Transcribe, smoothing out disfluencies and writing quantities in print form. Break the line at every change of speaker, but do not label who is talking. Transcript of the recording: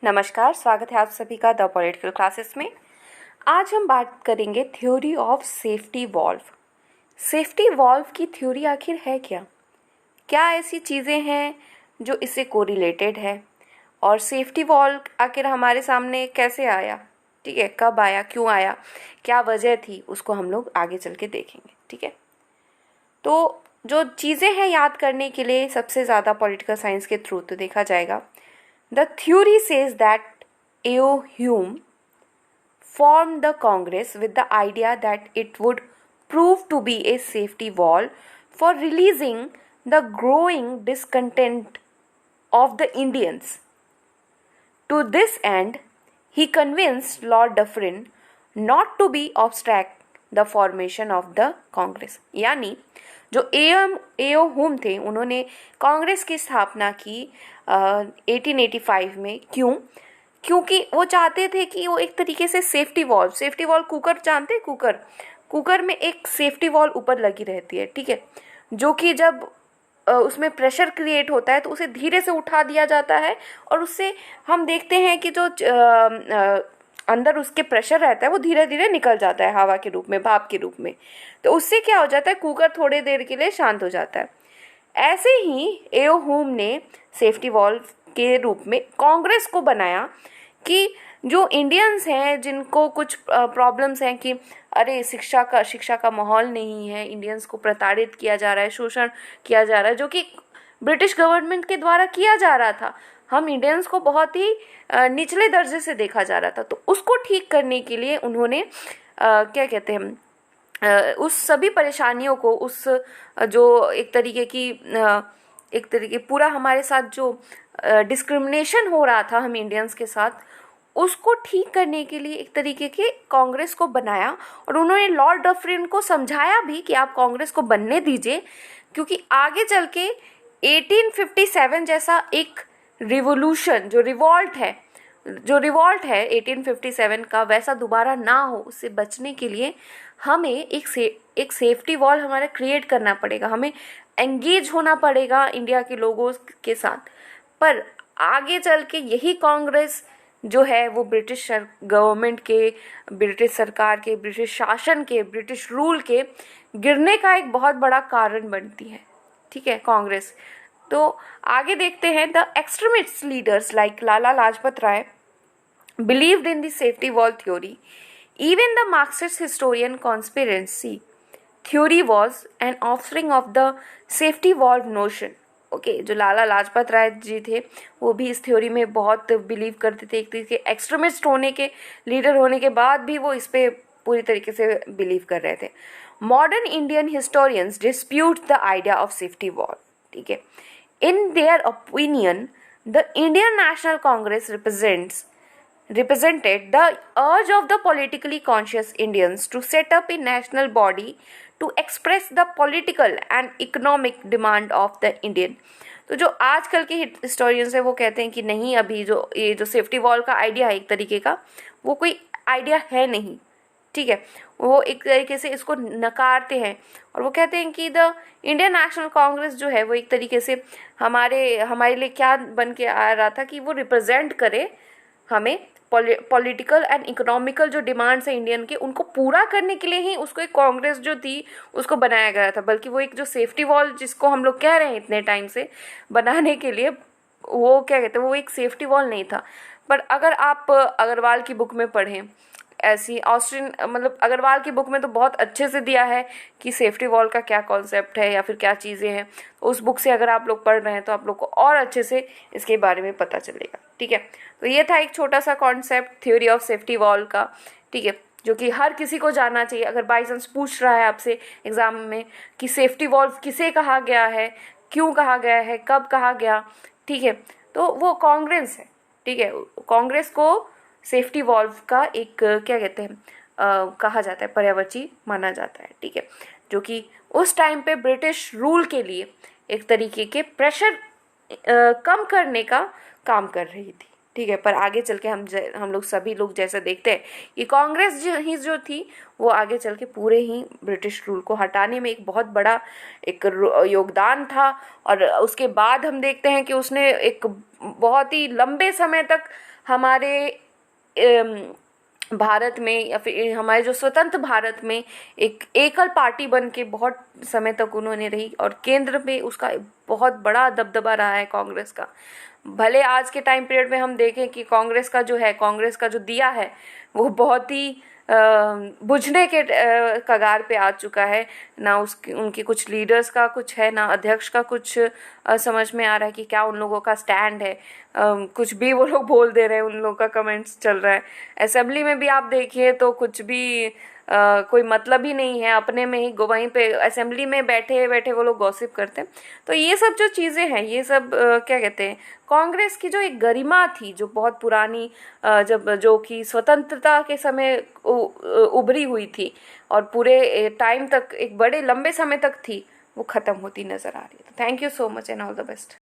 नमस्कार, स्वागत है आप सभी का द पॉलिटिकल क्लासेस में। आज हम बात करेंगे theory of safety valve. Safety valve की थ्योरी आखिर है क्या? क्या ऐसी चीज़ें हैं जो इससे कोरिलेटेड है? और सेफ्टी वॉल्व आखिर हमारे सामने कैसे आया? ठीक है, कब आया, क्यों आया, क्या वजह थी, उसको हम लोग आगे चल के देखेंगे। ठीक है, तो जो चीज़ें हैं याद करने के लिए सबसे ज़्यादा पॉलिटिकल साइंस के थ्रू तो देखा जाएगा। The theory says that A.O. Hume formed the Congress with the idea that it would prove to be a safety valve for releasing the growing discontent of the Indians. To this end, he convinced Lord Dufferin not to be obstruct the formation of the Congress. यानी जो एओ हुम थे, उन्होंने कांग्रेस की स्थापना की 1885 में। क्योंकि वो चाहते थे कि वो एक तरीके से सेफ्टी वॉल्व कुकर जानते हैं, कुकर में एक सेफ्टी वॉल्व ऊपर लगी रहती है, ठीक है, जो कि जब उसमें प्रेशर क्रिएट होता है तो उसे धीरे से उठा दिया जाता है और उससे हम देखते हैं कि जो अंदर उसके प्रेशर रहता है वो धीरे धीरे निकल जाता है हवा के रूप में, भाप के रूप में। तो उससे क्या हो जाता है, कुकर थोड़ी देर के लिए शांत हो जाता है। ऐसे ही एओ हुम ने सेफ्टी वॉल्व के रूप में कांग्रेस को बनाया कि जो इंडियंस हैं जिनको कुछ प्रॉब्लम्स हैं कि अरे शिक्षा का माहौल नहीं है, इंडियंस को प्रताड़ित किया जा रहा है, शोषण किया जा रहा है, जो कि ब्रिटिश गवर्नमेंट के द्वारा किया जा रहा था। हम इंडियंस को बहुत ही निचले दर्जे से देखा जा रहा था। तो उसको ठीक करने के लिए उन्होंने क्या कहते हैं, उस सभी परेशानियों को, उस जो एक तरीके पूरा हमारे साथ जो डिस्क्रिमिनेशन हो रहा था हम इंडियंस के साथ, उसको ठीक करने के लिए एक तरीके के कांग्रेस को बनाया। और उन्होंने लॉर्ड डफरिन को समझाया भी कि आप कांग्रेस को बनने दीजिए, क्योंकि आगे चल के 1857 जैसा एक रिवोल्यूशन, जो रिवॉल्ट है 1857 का, वैसा दोबारा ना हो, उससे बचने के लिए हमें एक सेफ्टी वॉल हमारा क्रिएट करना पड़ेगा, हमें एंगेज होना पड़ेगा इंडिया के लोगों के साथ। पर आगे चल के यही कांग्रेस जो है वो ब्रिटिश गवर्नमेंट के, ब्रिटिश सरकार के, ब्रिटिश शासन के, ब्रिटिश रूल के गिरने का एक बहुत बड़ा कारण बनती है। ठीक है, कांग्रेस। तो आगे देखते हैं, the extremist leaders like Lala Lajpat Rai believed in the safety valve theory. Even the Marxist historian conspiracy theory was an offspring of the safety valve notion. Okay, जो लाला लाजपत राय जी थे वो भी इस थ्योरी में बहुत बिलीव करते थे। एक तरीके एक्सट्रीमिस्ट होने के, लीडर होने के बाद भी वो इस पे पूरी तरीके से बिलीव कर रहे थे। Modern Indian historians dispute the idea of safety valve. ठीक है, in their opinion the Indian national Congress represented the urge of the politically conscious Indians to set up a national body to express the political and economic demand of the Indian. तो जो आजकल के historians है वो कहते हैं कि नहीं, अभी ये जो सेफ्टी वॉल का आइडिया है एक तरीके का, वो कोई आइडिया है नहीं। ठीक है, वो एक तरीके से इसको नकारते हैं और वो कहते हैं कि द इंडियन नेशनल कांग्रेस जो है वो एक तरीके से हमारे लिए क्या बन के आ रहा था कि वो रिप्रेजेंट करे हमें, पॉलिटिकल एंड इकोनॉमिकल जो डिमांड्स है इंडियन के, उनको पूरा करने के लिए ही उसको एक कांग्रेस जो थी उसको बनाया गया था। बल्कि वो एक जो सेफ्टी वॉल जिसको हम लोग कह रहे हैं इतने टाइम से बनाने के लिए, वो क्या कहते हैं, वो एक सेफ्टी वॉल नहीं था। पर अगर आप अग्रवाल की बुक में पढ़ें, ऐसी ऑस्ट्रियन मतलब अग्रवाल की बुक में तो बहुत अच्छे से दिया है कि सेफ्टी वॉल का क्या कॉन्सेप्ट है या फिर क्या चीज़ें हैं। उस बुक से अगर आप लोग पढ़ रहे हैं तो आप लोग को और अच्छे से इसके बारे में पता चलेगा। ठीक है, तो ये था एक छोटा सा concept theory of safety wall का। ठीक है, जो कि हर किसी को जानना चाहिए। अगर बाई चांस पूछ रहा है आपसे एग्जाम में कि सेफ्टी वॉल्व किसे कहा गया है, क्यों कहा गया है, कब कहा गया, ठीक है, तो वो कांग्रेस है। ठीक है, कांग्रेस को सेफ्टी वॉल्व का एक क्या कहते हैं कहा जाता है, पर्यायवाची माना जाता है। ठीक है, जो कि उस टाइम पे ब्रिटिश रूल के लिए एक तरीके के प्रेशर कम करने का काम कर रही थी। ठीक है, पर आगे चल के हम लोग सभी लोग जैसा देखते हैं कि कांग्रेस जो थी वो आगे चल के पूरे ही ब्रिटिश रूल को हटाने में एक बहुत बड़ा एक योगदान था। और उसके बाद हम देखते हैं कि उसने एक बहुत ही लंबे समय तक हमारे भारत में या फिर हमारे जो स्वतंत्र भारत में एक एकल पार्टी बन के बहुत समय तक उन्होंने रही, और केंद्र में उसका बहुत बड़ा दबदबा रहा है कांग्रेस का। भले आज के टाइम पीरियड में हम देखें कि कांग्रेस का जो दिया है वो बहुत ही बुझने के कगार पे आ चुका है। ना उसकी उनके कुछ लीडर्स का कुछ है, ना अध्यक्ष का कुछ समझ में आ रहा है कि क्या उन लोगों का स्टैंड है। कुछ भी वो लोग बोल दे रहे हैं, उन लोगों का कमेंट्स चल रहा है। असेंबली में भी आप देखिए तो कुछ भी कोई मतलब ही नहीं है, अपने में ही वहीं पे असेंबली में बैठे बैठे वो लोग गॉसिप करते हैं। तो ये सब जो चीज़ें हैं, ये सब क्या कहते हैं, कांग्रेस की जो एक गरिमा थी जो बहुत पुरानी जब जो कि स्वतंत्रता के समय उभरी हुई थी और पूरे टाइम तक एक बड़े लंबे समय तक थी, वो ख़त्म होती नज़र आ रही है। Thank you so much and all the best.